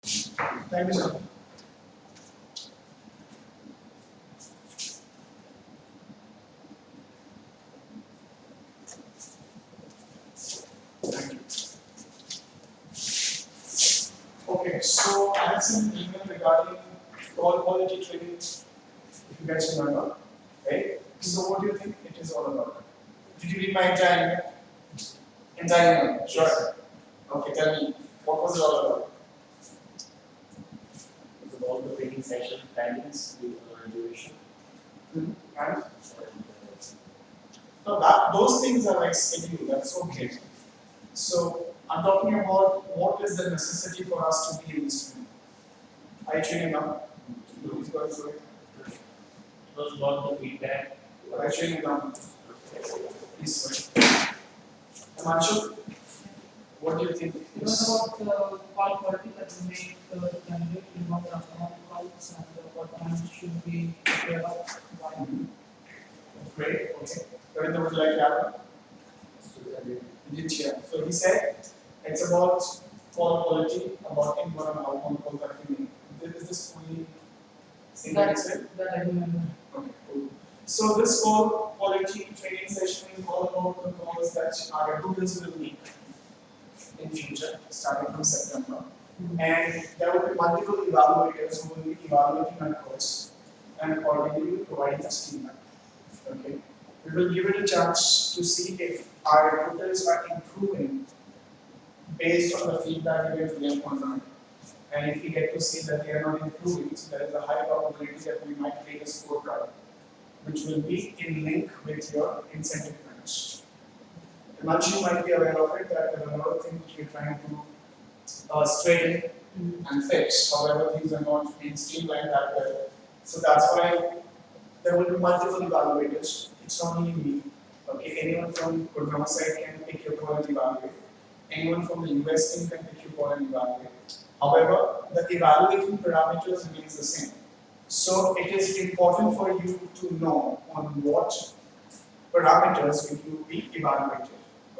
Thank you, sir. Thank you. Okay, so I have some email regarding call quality training, if you guys remember, right? So what do you think it is all about? Did you read my entire email? Entire email? Sure. Okay, tell me, what was it all about? It's about the training session timings, the duration. And And, no, those things are like scheduled, that's okay. So I'm talking about what is the necessity for us to be in this training. Are you tuning up? Please go through it. it was about the feedback. Are you tuning down? Please go ahead. Himanshu, what do you think It is? was about call quality that will make the candidate remember the calls and what time should be prepared up by. Great, okay. Ravindra, would you like to add? He did share. So he said it's about call quality, about inbound and outbound call that we make. Is this only thing that is said? That I remember. Okay, cool. So this call quality training session is all about the calls that our recruiters will make in future, starting from September. And there will be multiple evaluators who will be evaluating our calls and accordingly will provide us feedback. Okay. We will give it a chance to see if our recruiters are improving based on the feedback we get from them online. And if we get to see that they are not improving, so there is a high probability that we might create a scorecard, which will be in link with your incentive plans. Himanshu might be aware of it, that there are a lot of things which we're trying to straighten and fix. However, things are not being streamlined that well. So that's why there will be multiple evaluators. It's not only me. Okay, anyone from Gurgaon side can pick your call and evaluate. Anyone from the US team can pick your call and evaluate. However, the evaluating parameters remains the same. So it is important for you to know on what parameters will you be evaluated.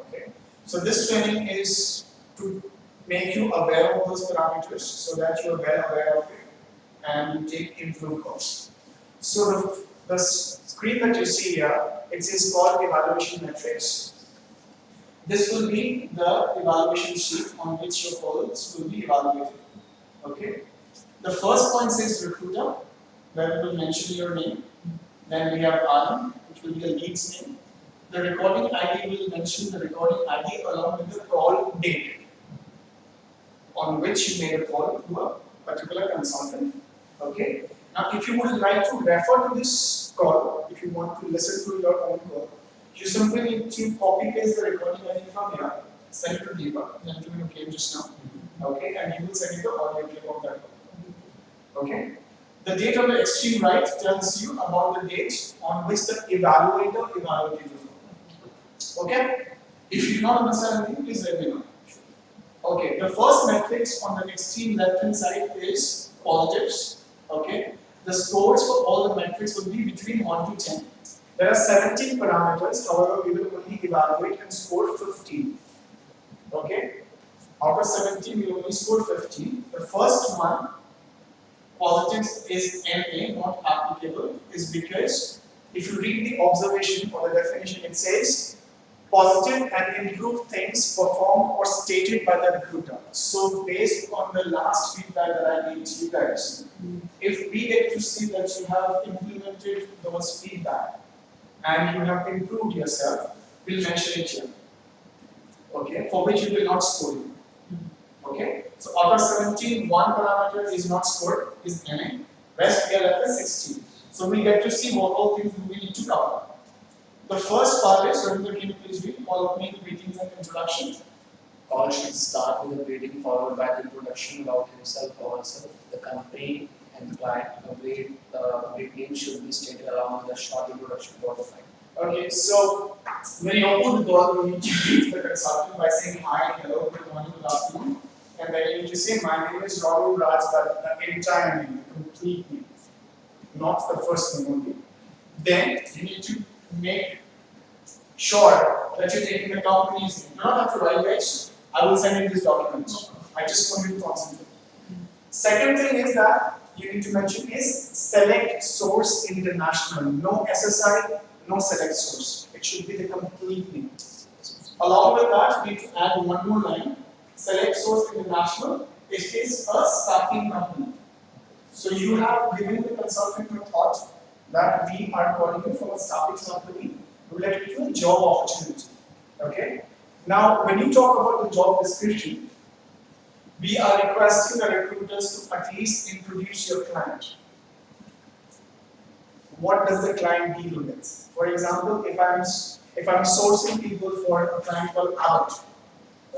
Okay. So this training is to make you aware of those parameters so that you are well aware of it and you take improved calls. So the screen that you see here, it is called evaluation metrics. This will be the evaluation sheet on which your calls will be evaluated. Okay. The first point says recruiter, where we will mention your name. Then we have Anand, which will be the lead's name. The recording ID will mention the recording ID along with the call date on which you made a call to a particular consultant. Okay. Now, if you would like to refer to this call, if you want to listen to your own call, you simply need to copy paste the recording ID from here, send it to Deepak, and you came just now. Okay, and he will send you the audio clip of that call. Okay. The date on the extreme right tells you about the date on which the evaluator evaluated you. Okay? If you do not understand anything, please let me know. Okay, the first metrics on the extreme left hand side is positives. Okay, the scores for all the metrics will be between 1 to 10. There are 17 parameters, however, we will only evaluate and score 15. Okay, out of 17, we only score 15. The first one, positives, is NA, not applicable, is because if you read the observation or the definition, it says positive and improved things performed or stated by the recruiter. So based on the last feedback that I gave to you guys, if we get to see that you have implemented those feedback and you have improved yourself, we'll mention it here. Okay, for which we will not score you. Okay, so out of 17, one parameter is not scored, is NA. Rest we are left with 16. So we get to see what all things we need to cover. The first part is, Ravindra, can you please read all of me greetings and introduction? Call should start with a greeting followed by the introduction about himself or herself, the company and the client. The name should be stated along with a short introduction for the client. Okay, so when you open the call, you need to greet the consultant by saying hi, hello, good morning, good afternoon. And then you need to say, my name is Rahul Raj, but the entire name, the complete name, not the first name only. Then you need to make sure that you're taking the company's name. You don't have to write, guys. I will send you this document. I just want you to concentrate. Second thing is that you need to mention is select source international. No SSI, no select source. It should be the complete name. Along with that, we need to add one more line. Select source international. It is a staffing company. So you have given the consultant a thought that we are calling you from a staffing company related to a job opportunity. Okay? Now, when you talk about the job description, we are requesting the recruiters to at least introduce your client. What does the client deal with? For example, if I'm sourcing people for a client called Abbott,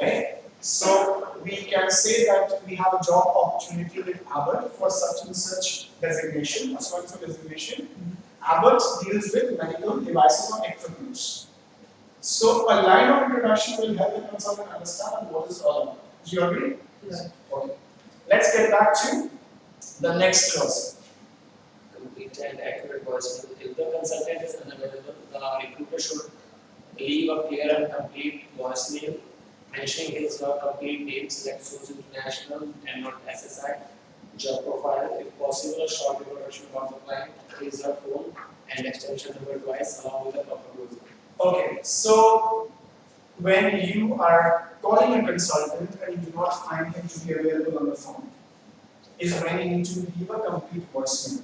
right? So we can say that we have a job opportunity with Abbott for such and such designation, or so and so designation. Abbott deals with medical devices or equipment. So a line of introduction will help the consultant understand what it's all about. Do you agree? Yes. Okay. Let's get back to the next clause. Complete and accurate voicemail. If the consultant is unavailable, the recruiter should leave a clear and complete voicemail mentioning his or her complete name, select source international and not SSI, job profile, if possible, a short introduction about the client, his or her phone, and extension number twice along with a proper closing. Okay, so when you are calling a consultant and you do not find him to be available on the phone, is when you need to leave a complete voicemail.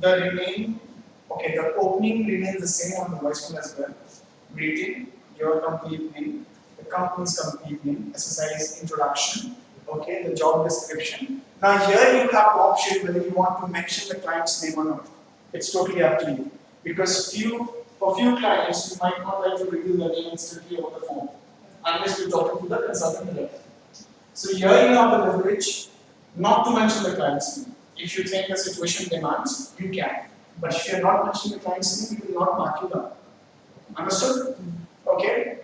The opening remains the same on the voicemail as well. Greeting, your complete name, the company's complete name, SSI's introduction, okay, the job description. Now here you have option whether you want to mention the client's name or not. It's totally up to you. Because for few clients, you might not like to reveal the name instantly over the phone, unless you're talking to the consultant directly. So here you have the leverage not to mention the client's name. If you think the situation demands, you can. But if you're not mentioning the client's name, we will not mark you down. Understood? Okay.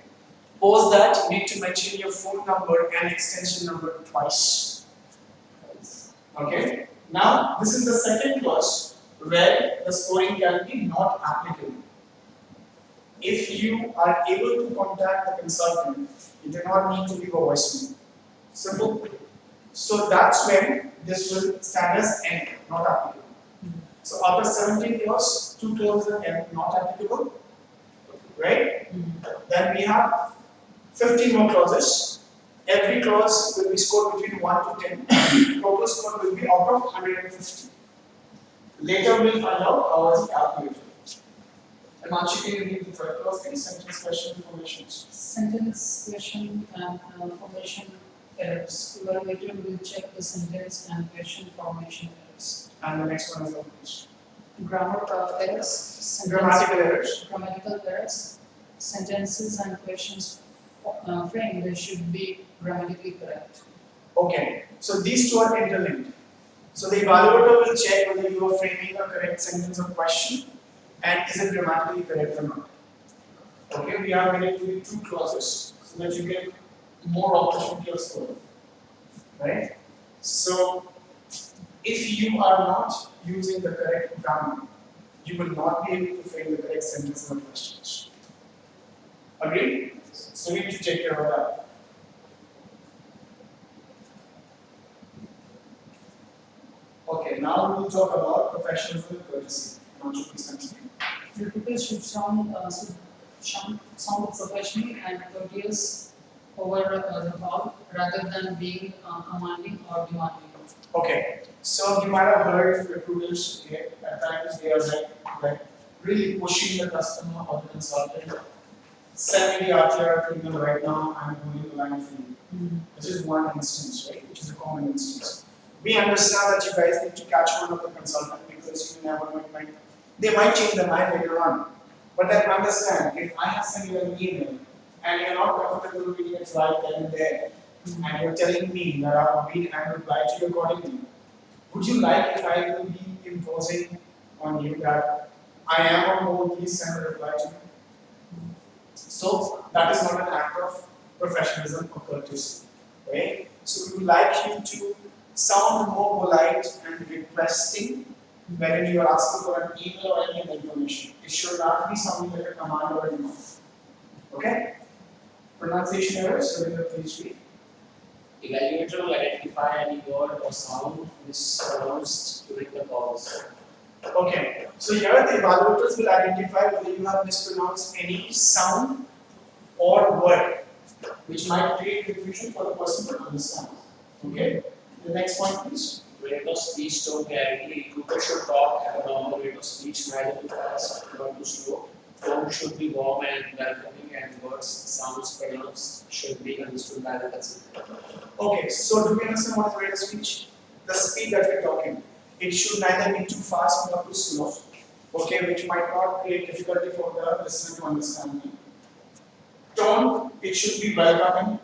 Post that, you need to mention your phone number and extension number twice. Okay. Now, this is the second clause where the scoring can be not applicable. If you are able to contact the consultant, you do not need to leave a voicemail. Simple. So that's when this will stand as N, not applicable. So after 17 clause, 2 clauses are N, not applicable. Right? Then we have 15 more clauses. Every clause will be scored between 1 to 10. Total score will be out of 150. Later we'll find out how it's calculated. And once you can read the third clause, the sentence, question, informations. Sentence, question, and formation errors. Evaluator will check the sentence and question formation errors. And the next one is the question. Grammar errors. Sentence, Grammatical errors. Grammatical errors. Sentences and questions framed, they should be grammatically correct. Okay, so these two are interlinked. So the evaluator will check whether you are framing a correct sentence or question and is it grammatically correct or not. Okay, we are going to do 2 clauses so that you get more opportunity of scoring. Right? So if you are not using the correct grammar, you will not be able to frame the correct sentence or questions. Agreed? So we need to take care of that. Okay, now we will talk about professionalism and courtesy. Now to please continue. Recruiters should sound professional and courteous over the call rather than being commanding or demanding. Okay, so you might have heard recruiters at times they are like really pushing the customer or the consultant. Send me the RTR to email right now, I'm holding the line for you. This is one instance, right? Which is a common instance. We understand that you guys need to catch one of the consultant because you never know, they might change their mind later on. But then understand, if I have sent you an email and you're not comfortable reading it right then and there, and you're telling me that I'll read and reply to you accordingly, would you like if I will be imposing on you that I am on board, please send a reply to me? So that is not an act of professionalism or courtesy, right? So we would like you to sound more polite and requesting whenever you are asking for an email or any other information. It should not be something like a command or a demand. Okay? Pronunciation errors, so please read. Evaluator will identify any word or sound mispronounced during the calls. Okay, so here the evaluators will identify whether you have mispronounced any sound or word, which might create confusion for the person to understand. Okay, the next point, please. Rate of speech tone clarity. Recruiter should talk at a normal rate of speech, neither too fast nor too slow. Tone should be warm and welcoming, and words, sounds pronounced should be understood by the consultant. Okay, so do we understand what is rate of speech? The speed that we're talking. It should neither be too fast nor too slow. Okay, which might not create difficulty for the listener to understand me. Tone, it should be welcoming,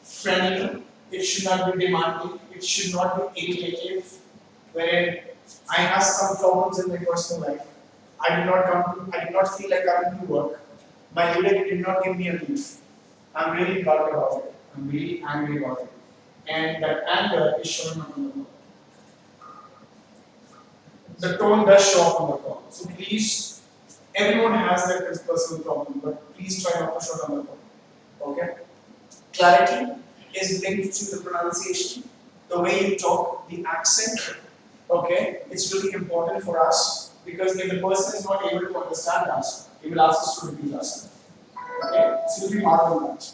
friendly, it should not be demanding, it should not be irritative, wherein I have some problems in my personal life. I did not feel like coming to work. My leader did not give me a leave. I'm really bugged about it. I'm really angry about it. And that anger is showing up on the call. The tone does show up on the call. So please, everyone has their personal problem, but please try not to show it on the call. Okay? Clarity is linked to the pronunciation, the way you talk, the accent. Okay? It's really important for us because if the person is not able to understand us, he will ask us to repeat ourselves. Okay? So we mark on that.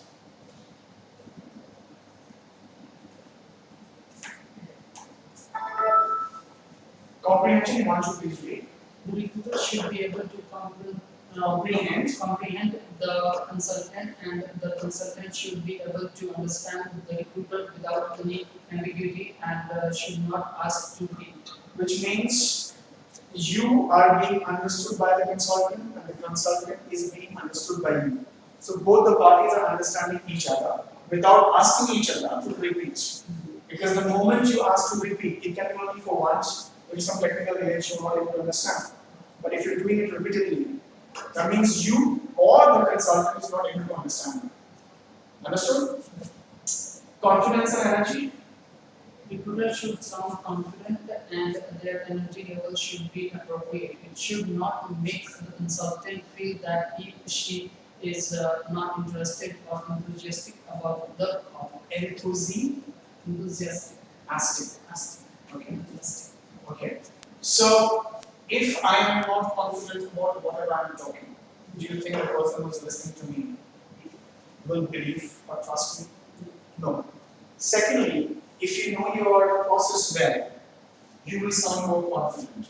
Comprehension, one should please read. The recruiter should be able to comprehend the consultant, and the consultant should be able to understand the recruiter without any ambiguity, and should not ask to repeat. Which means you are being understood by the consultant and the consultant is being understood by you. So both the parties are understanding each other without asking each other to repeat. Because the moment you ask to repeat, it can be only for once, with some technical glitch you're not able to understand. But if you're doing it repeatedly, that means you or the consultant is not able to understand. Understood? Confidence and energy. Recruiter should sound confident and their energy level should be appropriate. It should not make the consultant feel that he or she is not interested or enthusiastic about the call. Enthusiastic. Okay. Okay. So, if I am not confident about whatever I am talking, do you think the person who is listening to me will believe or trust me? No. Secondly, if you know your process well, you will sound more confident.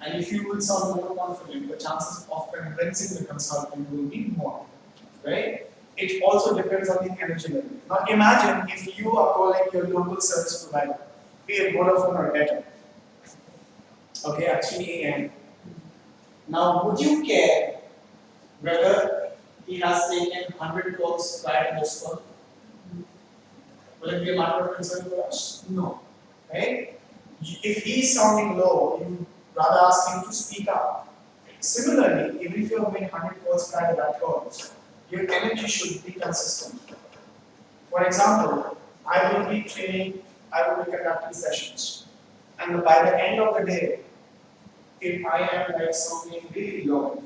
And if you will sound more confident, the chances of convincing the consultant will be more. Right? It also depends on the energy level. Now imagine if you are calling your local service provider, be it Vodafone or Airtel, okay, at 3 a.m. Now, would you care whether he has taken 100 calls prior to this call? Will it be a matter of concern for us? No. Right? If he is sounding low, you would rather ask him to speak up. Similarly, even if you have made 100 calls prior to that call, your energy should be consistent. For example, I will be conducting sessions, and by the end of the day, if I am like sounding really low,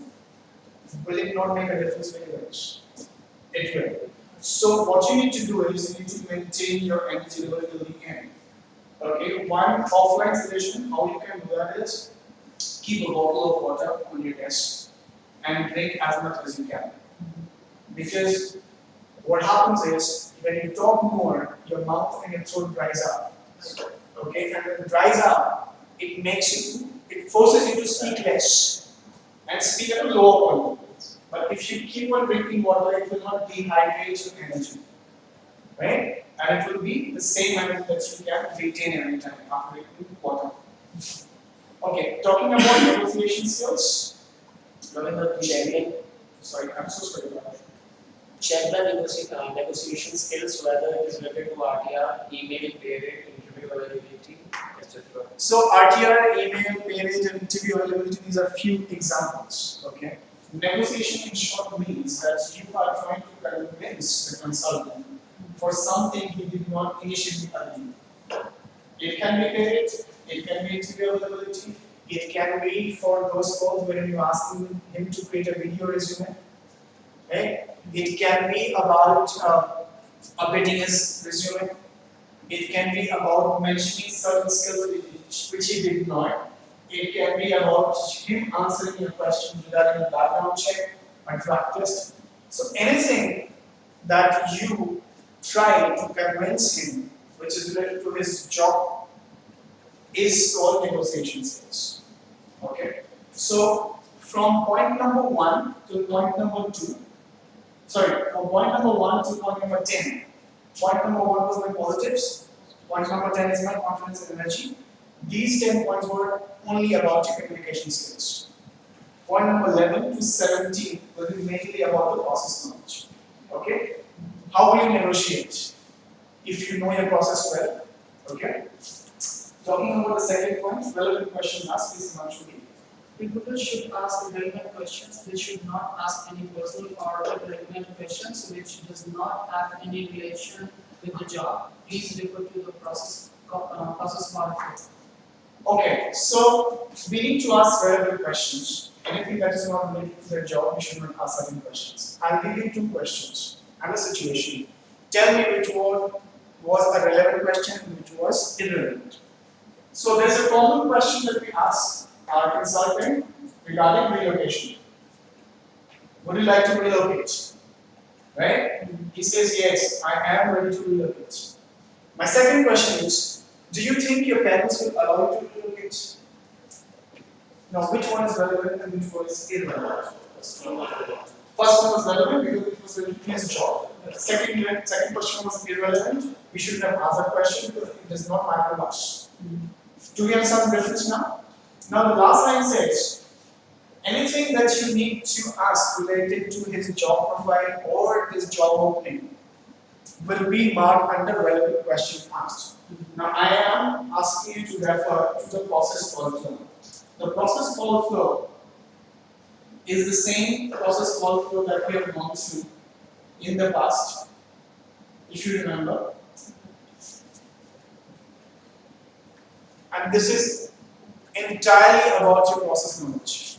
will it not make a difference very much? It will. So what you need to do is you need to maintain your energy level till the end. Okay, one offline suggestion, how you can do that is keep a bottle of water on your desk and drink as much as you can. Because what happens is when you talk more, your mouth and your throat dries up. Okay, and when it dries up, it forces you to speak less and speak at a lower volume. But if you keep on drinking water, it will not dehydrate your energy. Right? And it will be the same energy that you can retain every time after drinking water. Okay, talking about negotiation skills. Sorry, I'm so sorry about that. Check the negotiation skills, whether it is related to RTR, email, pay rate, interview availability, etc. So RTR, email, pay rate, and interview availability, these are few examples. Okay. Negotiation in short means that you are trying to convince the consultant for something he did not initially agree. It can be pay rate, it can be interview availability, it can be for those calls where you're asking him to create a video resume. Right? It can be about updating his resume. It can be about mentioning certain skills which he did not. It can be about him answering your questions regarding a background check or drug test. So anything that you try to convince him, which is related to his job, is called negotiation skills. Okay? So from point number 1 to point number 2, sorry, from point number 1 to point number 10. Point number 1 was my positives, point number 10 is my confidence and energy. These 10 points were only about your communication skills. Point number 11 to 17 will be mainly about the process knowledge. Okay? How will you negotiate? If you know your process well. Okay? Talking about the second point, relevant questions asked, please Himanshu. Recruiters should ask relevant questions. They should not ask any personal or irrelevant questions which does not have any relation with the job. Please refer to the process part. Okay, so we need to ask relevant questions. Anything that is not related to their job, we should not ask certain questions. I'll give you 2 questions and a situation. Tell me which one was a relevant question and which was irrelevant. So there's a common question that we ask our consultant regarding relocation. Would you like to relocate? Right? He says, yes, I am ready to relocate. My second question is, do you think your parents will allow you to relocate? Now, which one is relevant and which one is irrelevant? First one was relevant because it was related to his job. Second question was irrelevant. We shouldn't have asked that question because it does not matter much. Do we understand the difference now? Now, the last line says, anything that you need to ask related to his job profile or his job opening will be marked under relevant question asked. Now, I am asking you to refer to the process call flow. The process call flow is the same process call flow that we have gone through in the past, if you remember. And this is entirely about your process knowledge.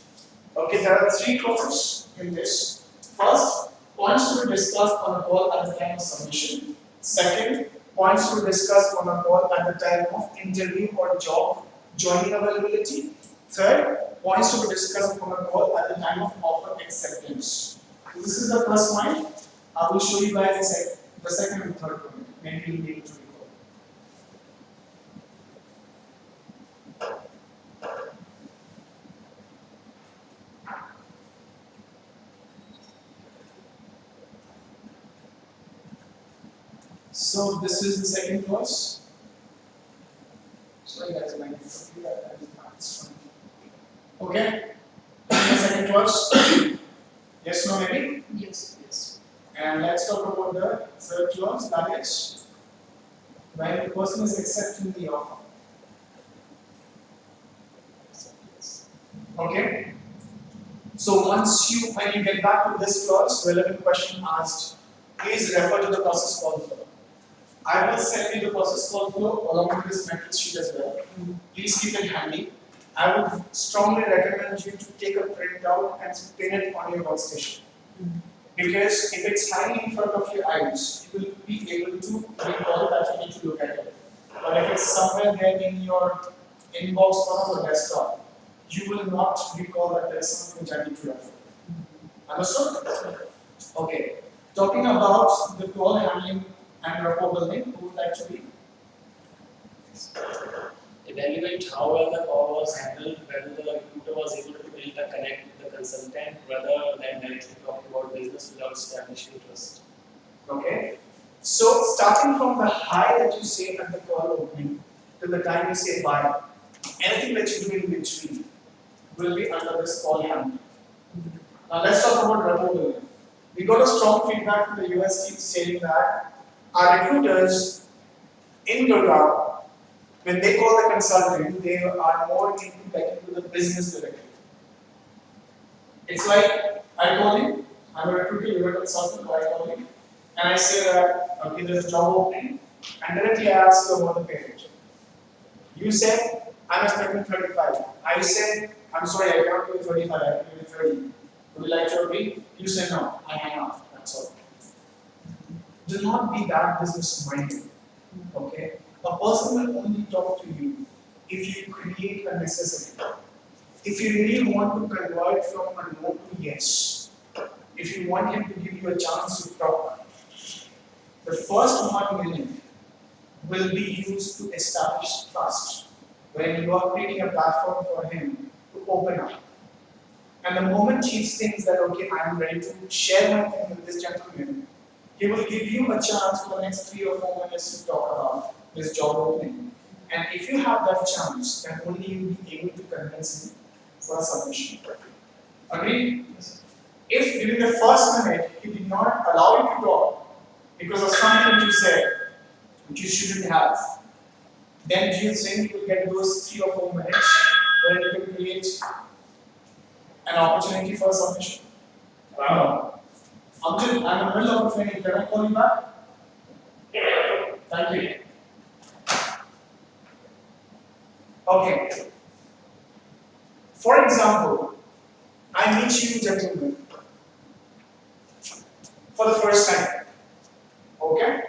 Okay, there are 3 clauses in this. First, points to be discussed on a call at the time of submission. Second, points to be discussed on a call at the time of interview or job joining availability. Third, points to be discussed on a call at the time of offer acceptance. So this is the first point. I will show you guys the second and third point. Maybe you'll be able to recall. So this is the second clause. Sorry guys, my computer is fine. Okay. The second clause. Yes, no, maybe. Yes, yes. And let's talk about the third clause. That is when the person is accepting the offer. Okay. So when you get back to this clause, relevant question asked, please refer to the process call flow. I will send you the process call flow along with this metric sheet as well. Please keep it handy. I would strongly recommend you to take a printout and pin it on your workstation. Because if it's hanging in front of your eyes, you will be able to recall that you need to look at it. But if it's somewhere there in your inbox or on the desktop, you will not recall that there is something which I need to refer. Understood? Okay. Talking about the call handling and rapport building, who would like to be? Evaluate how well the call was handled, whether the recruiter was able to build a connect with the consultant, rather than directly talking about business without establishing trust. Okay. So starting from the hi that you say at the call opening till the time you say bye, anything that you do in between will be under this call handling. Now let's talk about rapport building. We got a strong feedback from the US team saying that our recruiters in Gurgaon, when they call the consultant, they are more into getting to the business directly. It's like I call you, I'm a recruiter, you're a consultant, I call you, and I say that okay, there's a job opening, and directly I ask you about the pay rate. You said I'm expecting 35. I said I'm sorry, I can't give you 35, I can give you 30. Would you like to agree? You said no, I hang up. That's all. Do not be that business minded. Okay? A person will only talk to you if you create a necessity. If you really want to convert from a no to yes, if you want him to give you a chance to talk, the first 1 minute will be used to establish trust. When you are creating a platform for him to open up. And the moment he thinks that, okay, I am ready to share my thing with this gentleman, he will give you a chance for the next 3 or 4 minutes to talk about this job opening. And if you have that chance, then only you will be able to convince him for a submission. Agreed? If during the first minute he did not allow you to talk because of something that you said, which you shouldn't have, then do you think you will get those 3 or 4 minutes where you can create an opportunity for a submission? Wow. Amjad, I'm in the middle of a training. Can I call you back? Thank you. Okay. For example, I meet you, gentlemen, for the first time. Okay?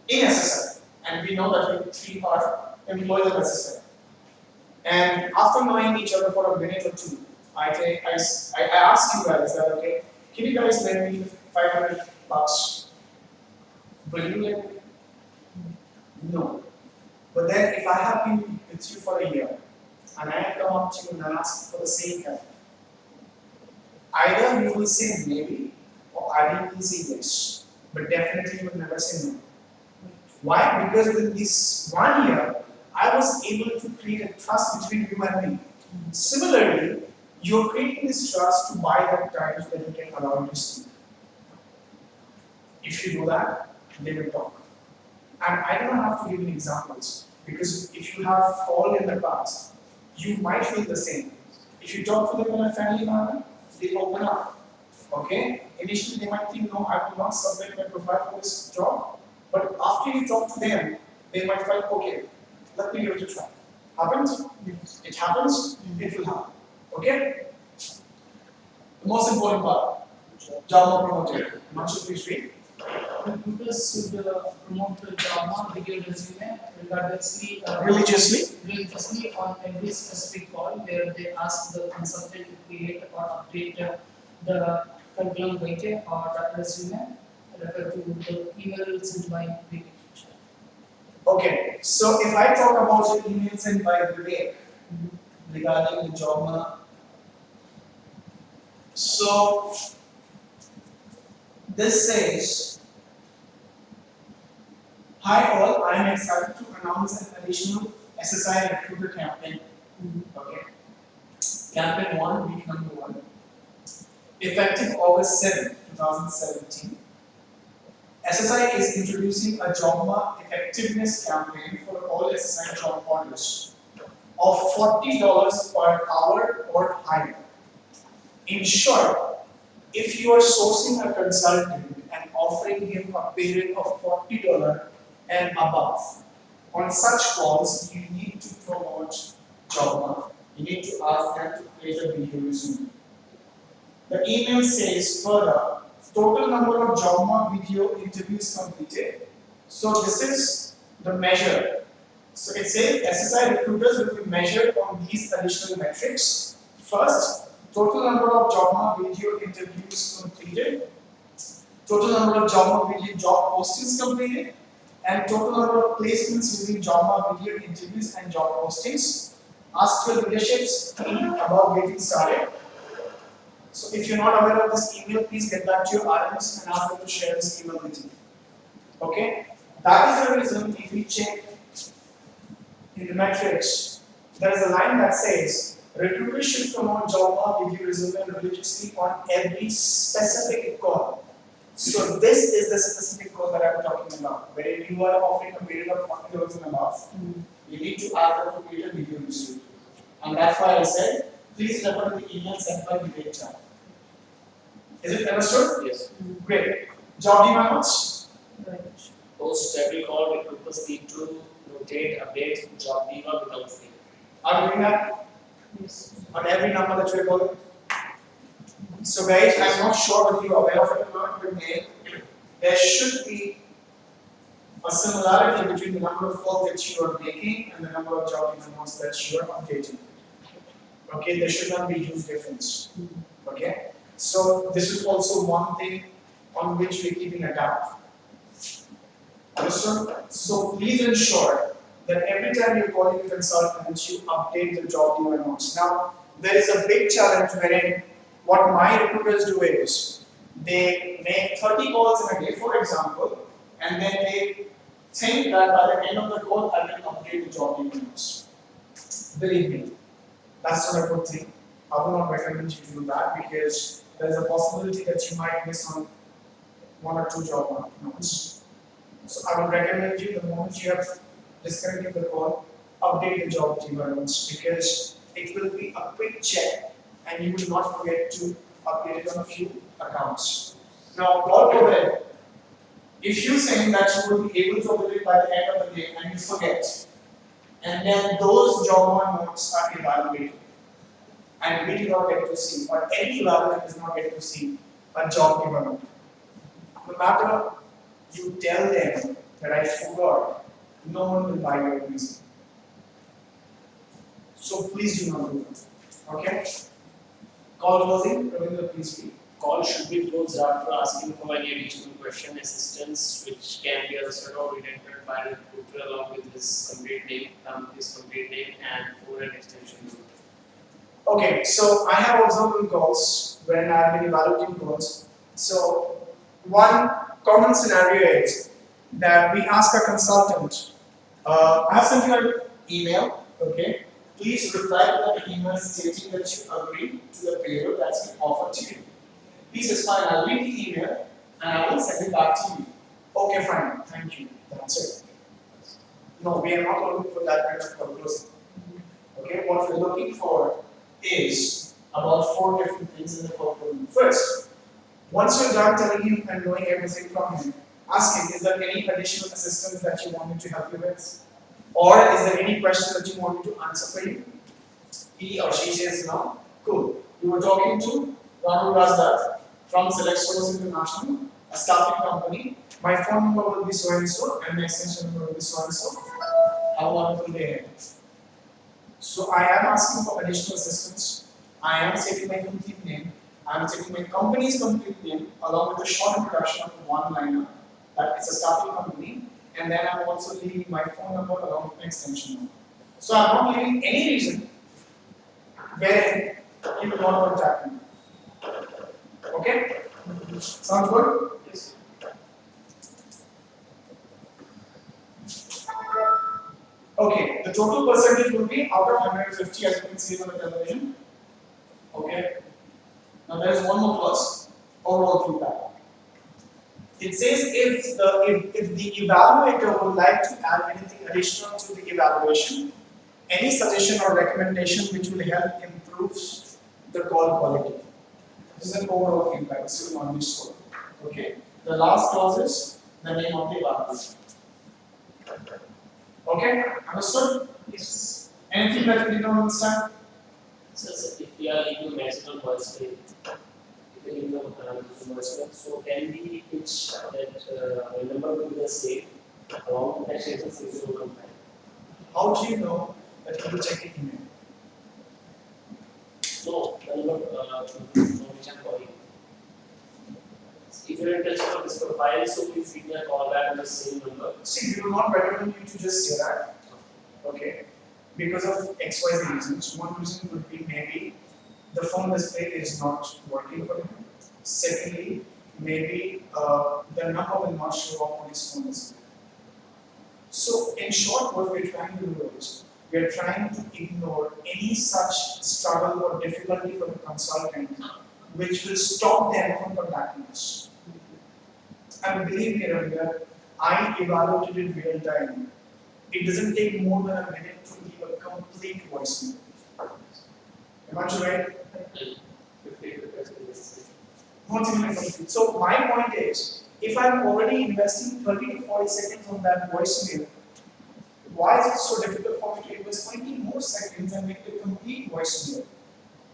In SSI. And we know that we 3 are employees of SSI. And after knowing each other for a minute or two, I ask you guys that, okay, can you guys lend me $500? Will you lend me? No. But then if I have been with you for a year, and I come up to you and ask for the same help, either you will say maybe, or either you will say yes. But definitely you will never say no. Why? Because within this 1 year, I was able to create a trust between you and me. Similarly, you're creating this trust to buy that time so that you can allow you to speak. If you do that, they will talk. And I don't have to give you examples, because if you have called in the past, you might feel the same. If you talk to them in a friendly manner, they open up. Okay? Initially, they might think, no, I will not submit my profile for this job. But after you talk to them, they might find, okay, let me give it a try. Happens? Yes. It happens, it will happen. Okay? The most important part, job promoted. Manshu, please read. Recruiters should promote the job video resume religiously on every specific call where they ask the consultant to create or update the curriculum vitae or that resume refer to the email sent by Vivek. Okay, so if I talk about the email sent by Vivek regarding the job, so this says, hi all, I am excited to announce an additional SSI recruiter campaign. Okay. Campaign 1, week number 1. Effective August 7, 2017. SSI is introducing a JobMa effectiveness campaign for all SSI job orders of $40 per hour or higher. In short, if you are sourcing a consultant and offering him a pay rate of $40 and above, on such calls you need to promote JobMa. You need to ask them to create a video resume. The email says further, total number of JobMa video interviews completed. So this is the measure. So it says SSI recruiters will be measured on these additional metrics. First, total number of JobMa video interviews completed, total number of JobMa video job postings completed, and total number of placements using JobMa video interviews and job postings. Ask your leaderships about getting started. So if you're not aware of this email, please get back to your RMs and ask them to share this email with you. Okay? That is the reason if we check in the metrics, there is a line that says, recruiters should promote JobMa video resume religiously on every specific call. So this is the specific call that I'm talking about. Where you are offering a period of $40 and above, you need to ask them to create a video resume. And that's why I said, please refer to the email sent by Vivek Chan. Is it understood? Yes. Great. Job demands? Right. Post every call, recruiters need to rotate, update job diva without fail. Are you doing that? Yes. On every number that we're calling? So guys, I'm not sure whether you're aware of it or not, but there should be a similarity between the number of calls that you are making and the number of job notes that you are updating. Okay, there should not be huge difference. Okay, so this is also one thing on which we're keeping a tab. Understood? So please ensure that every time you're calling a consultant, you update the job notes. Now, there is a big challenge wherein what my recruiters do is they make 30 calls in a day, for example, and then they think that by the end of the call, I will update the job notes. Believe me, that's not a good thing. I will not recommend you do that because there is a possibility that you might miss on one or two job notes. So I would recommend you the moment you have disconnected the call, update the job notes because it will be a quick check and you will not forget to update it on a few accounts. Now, God forbid, if you're saying that you will be able to update it by the end of the day and you forget, and then those job notes are evaluated, and we do not get to see, or any evaluator does not get to see a job note. No matter you tell them that I forgot, no one will buy your reason. So please do not do that. Okay? Call closing, Ravindra, please read. Call should be closed after asking for any additional question assistance, which can be answered or redacted by the recruiter along with his complete name, and for an extension number. Okay, so I have observed in calls when I have been evaluating calls. So one common scenario is that we ask a consultant, I have sent you an email, okay? Please reply to that email stating that you agree to the payroll that's been offered to you. He says, fine, I'll read the email and I will send it back to you. Okay, fine, thank you. That's it. No, we are not looking for that kind of closing. Okay, what we're looking for is about 4 different things in the closing. First, once you're done telling him and knowing everything from him, ask him, is there any additional assistance that you want me to help you with? Or is there any question that you want me to answer for you? He or she says no. Cool. You were talking to Rahul Razdat from Select Source International, a staffing company. My phone number will be so and so, and my extension number will be so and so. How wonderful they are. So I am asking for additional assistance. I am stating my complete name. I am stating my company's complete name along with a short introduction of one liner that it's a staffing company, and then I'm also leaving my phone number along with my extension number. So I'm not leaving any reason where you will not contact me. Okay? Sounds good? Yes. Okay, the total percentage will be out of 150 as you can see on the television. Okay. Now there is one more clause, overall feedback. It says if the evaluator would like to add anything additional to the evaluation, any suggestion or recommendation which will help improve the call quality. This is an overall feedback, this will not be scored. Okay. The last clause is the name of the evaluation. Okay, understood? Yes. Anything that we don't understand? So, if we are into maximum voicemail, so can we pitch that the number will be the same along with the station 6015? How do you know that he will check the email? No, the number which I'm calling. If you're interested in this profile, so please give me a call back on the same number. See, we will not recommend you to just say that. Okay? Because of XYZ reasons. One reason would be maybe the phone display is not working for him. Secondly, maybe the number will not show up on his phone display. So, in short, what we're trying to do is we are trying to ignore any such struggle or difficulty for the consultant which will stop them from contacting us. And believe me, Ravindra, I evaluated in real time. It doesn't take more than a minute to leave a complete voicemail. Am I right? Not even complete. So my point is, if I'm already investing 30 to 40 seconds on that voicemail, why is it so difficult for me to invest 20 more seconds and make the complete voicemail?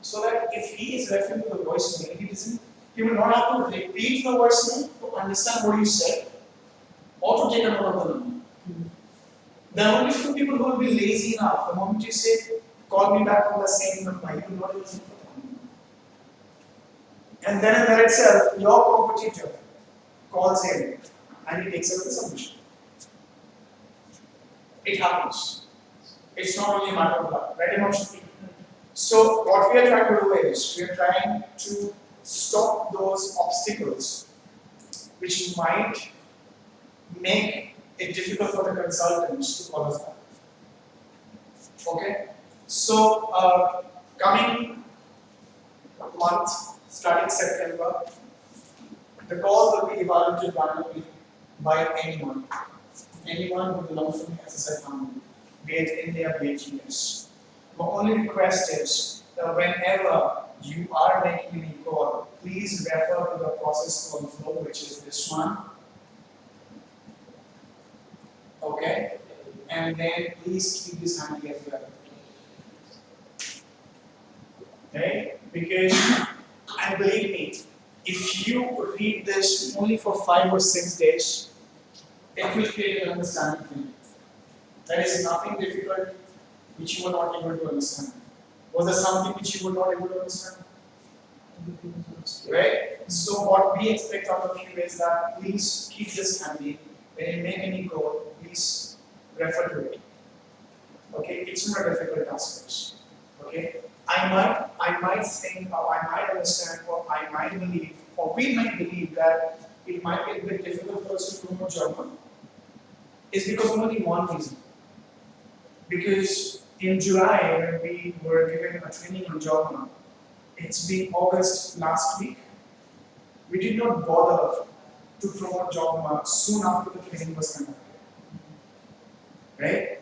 So that if he is referring to the voicemail, he will not have to repeat the voicemail to understand what you said, auto take a note of the number. There are only few people who will be lazy enough. The moment you say, call me back on the same number, you will not even think of that number. And then in there itself, your competitor calls him and he takes away the submission. It happens. It's not only a matter of luck, right, emotionally? So what we are trying to do is, we are trying to stop those obstacles which might make it difficult for the consultants to call us back. Okay? So coming month, starting September, the calls will be evaluated randomly by anyone who belongs to the SSI family, be it India, be it US. My only request is that whenever you are making any call, please refer to the process call flow, which is this one. Okay? And then please keep this handy as well. Okay? Because, and believe me, if you read this only for 5 or 6 days, it will create an understanding for you. There is nothing difficult which you were not able to understand. Was there something which you were not able to understand? Right? So what we expect out of you is that please keep this handy. When you make any goal, please refer to it. Okay? It's not a difficult task. Okay? I might think, or I might understand, or I might believe, or we might believe that it might be a bit difficult for us to promote German. Is because of only one reason. Because in July, when we were given a training on German, it's been August last week, we did not bother to promote German soon after the training was conducted. Right?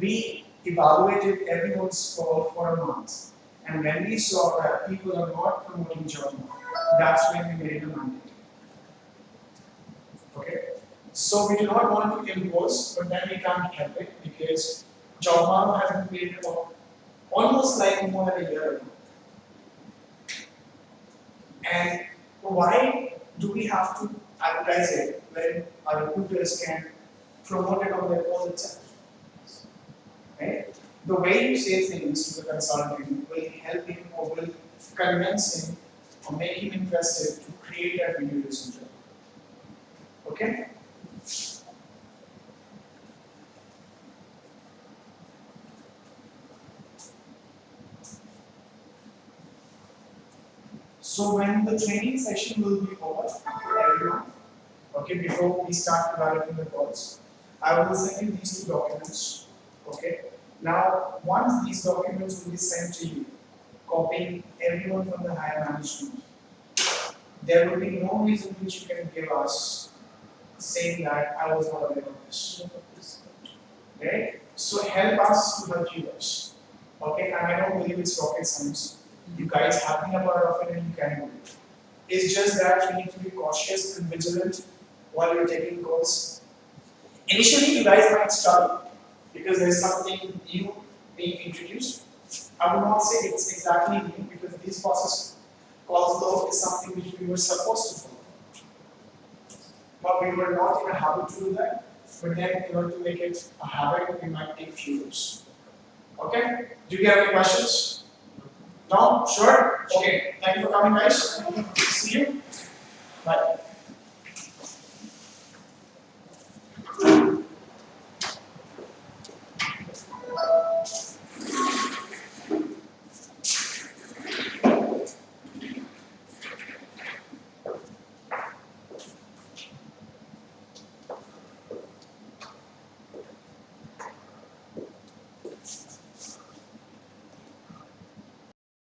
We evaluated everyone's call for a month, and when we saw that people are not promoting German, that's when we made it a mandate. Okay? So we do not want to impose, but then we can't help it because Jobmano has been created almost like more than a year ago. And why do we have to advertise it when our recruiters can promote it on their call itself? Right? The way you say things to the consultant will help him or will convince him or make him interested to create that video job. Okay? So when the training session will be over for everyone, okay, before we start developing the calls, I will send you these 2 documents. Okay. Now, once these documents will be sent to you, copying everyone from the higher management, there will be no reason which you can give us saying that I was not aware of this. Okay? So help us to help you guys. Okay, and I don't believe it's rocket science. You guys have been a part of it and you can do it. It's just that you need to be cautious and vigilant while you're taking calls. Initially, you guys might struggle because there's something new being introduced. I would not say it's exactly new because this process call flow is something which we were supposed to follow. But we were not in a habit to do that. But then, in order to make it a habit, we might take few years. Okay? Do you have any questions? No? Sure? Okay. Thank you for coming, guys. See you. Bye.